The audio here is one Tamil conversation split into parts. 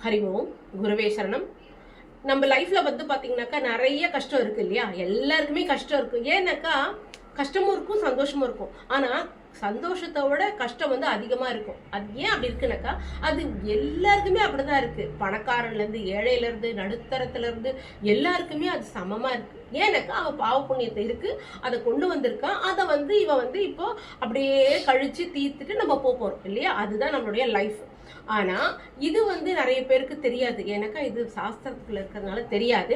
ஹரி ஓம். குருவே சரணம். நம்ம லைஃப்ல வந்து பாத்தீங்கன்னாக்கா நிறைய கஷ்டம் இருக்கு இல்லையா? எல்லாருக்குமே கஷ்டம் இருக்கு. ஏன்னாக்கா கஷ்டமும் இருக்கும், சந்தோஷமும் இருக்கும். ஆனா சந்தோஷத்தை விட கஷ்டம் வந்து அதிகமா இருக்கும். அது ஏன் அப்படி இருக்குனாக்கா, அது எல்லாருக்குமே அப்படிதான் இருக்கு. பணக்காரன்ல இருந்து, ஏழையில இருந்து, நடுத்தரத்துல இருந்து எல்லாருக்குமே அது சமமா இருக்கு. ஏன்னாக்கா அவ பாவ புண்ணியத்தை இருக்கு, அதை கொண்டு வந்திருக்கான். அதை வந்து இவ வந்து இப்போ அப்படியே கழிச்சு தீர்த்துட்டு நம்ம போறோம் இல்லையா? அதுதான் நம்மளுடைய லைஃப். ஆனா இது வந்து நிறைய பேருக்கு தெரியாது. ஏன்னாக்கா இது சாஸ்திரத்துல இருக்கிறதுனால தெரியாது.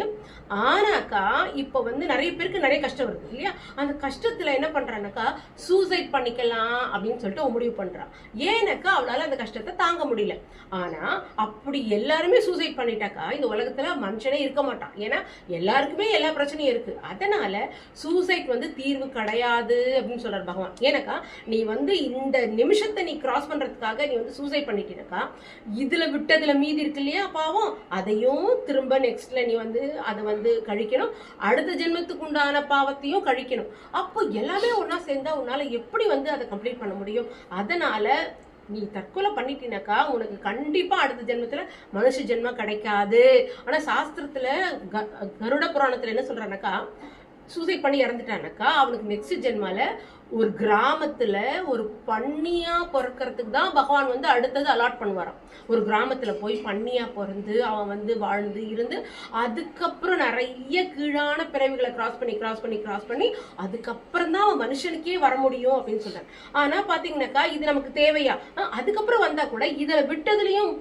ஆனாக்கா இப்ப வந்து நிறைய பேருக்கு நிறைய கஷ்டம் வருது இல்லையா? அந்த கஷ்டத்துல என்ன பண்றானாக்கா சூசைட் பண்ணிக்கலாம் அப்படின்னு சொல்லிட்டு முடிவு பண்றான். ஏன்னாக்கா அவளால அந்த கஷ்டத்தை தாங்க முடியல. ஆனா அப்படி எல்லாருமே சூசைட் பண்ணிட்டாக்கா இந்த உலகத்துல மனுஷனே இருக்க மாட்டான். ஏன்னா எல்லாருக்குமே எல்லா பிரச்சனையும் இருக்கு. அதனால சூசைட் வந்து தீர்வு கிடையாது அப்படின்னு சொல்றாரு பகவான். ஏன்னாக்கா நீ வந்து இந்த நிமிஷத்தை நீ கிராஸ் பண்றதுக்காக நீ வந்து சூசைட் பண்ணிட்டீனாக்கா இதுல விட்டதுல மீதி இருக்கு இல்லையா பாவம், அதையும் திரும்ப நெக்ஸ்ட்ல நீ வந்து அதை வந்து கழிக்கணும். அடுத்த ஜென்மத்துக்கு உண்டான பாவத்தையும் கழிக்கணும். அப்போ எல்லாமே ஒன்னா சேர்ந்தா உன்னால எப்படி வந்து அதை கம்ப்ளீட் பண்ண முடியும்? அதனால நீ தற்கொலை பண்ணிட்டீனாக்கா உனக்கு கண்டிப்பா அடுத்த ஜென்மத்துல மனுஷ ஜென்மம் கிடைக்காது. ஆனா சாஸ்திரத்துல கருட புராணத்துல என்ன சொல்றானாக்கா, சூசைட் பண்ணி இறந்துட்டானாக்கா அவனுக்கு நெக்ஸ்ட் ஜென்மால ஒரு கிராமத்துல ஒரு பன்னியா பிறக்கிறதுக்கு தான் பகவான் வந்து அடுத்தது அலாட் பண்ணுவாராம். ஒரு கிராமத்துல போய் பன்னியா பிறந்து அவன் வந்து வாழ்ந்து இருந்து அதுக்கப்புறம் நிறைய கீழான பிறவிகளை கிராஸ் பண்ணி அதுக்கப்புறம் தான் அவன் மனுஷனுக்கே வர முடியும் அப்படின்னு சொல்றான். ஆனா பாத்தீங்கன்னாக்கா இது நமக்கு தேவையா? அதுக்கப்புறம் வந்தா கூட இதுல விட்டதுலயும்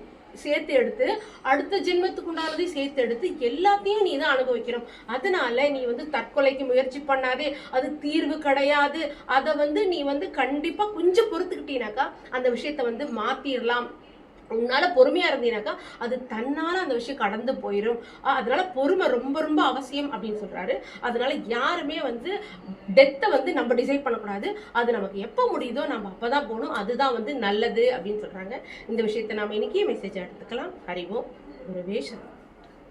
சேர்த்து எடுத்து அடுத்த ஜென்மத்துக்கு உண்டானதையும் சேர்த்து எடுத்து எல்லாத்தையும் நீ தான் அனுபவிக்கணும். அதனால நீ வந்து தற்கொலைக்கு முயற்சி பண்ணாதே, அது தீர்வு கிடையாது. அதை வந்து நீ வந்து கண்டிப்பா கொஞ்சம் பொறுத்துக்கிட்டீனாக்கா அந்த விஷயத்த வந்து மாத்திரலாம். உன்னால பொறுமையா இருந்தீனாக்கா அது தன்னால அந்த விஷயம் கடந்து போயிடும். அதனால பொறுமை ரொம்ப ரொம்ப அவசியம் அப்படின்னு சொல்றாரு. அதனால யாருமே வந்து டெத்தை வந்து நம்ம டிசைட் பண்ணக்கூடாது. அது நமக்கு எப்ப முடியுதோ நம்ம அப்பதான் போகணும். அதுதான் வந்து நல்லது அப்படின்னு சொல்றாங்க. இந்த விஷயத்தை நாம இன்னைக்கு மெசேஜ் எடுத்துக்கலாம். ஹரி ஓம். குருவே சரணம்.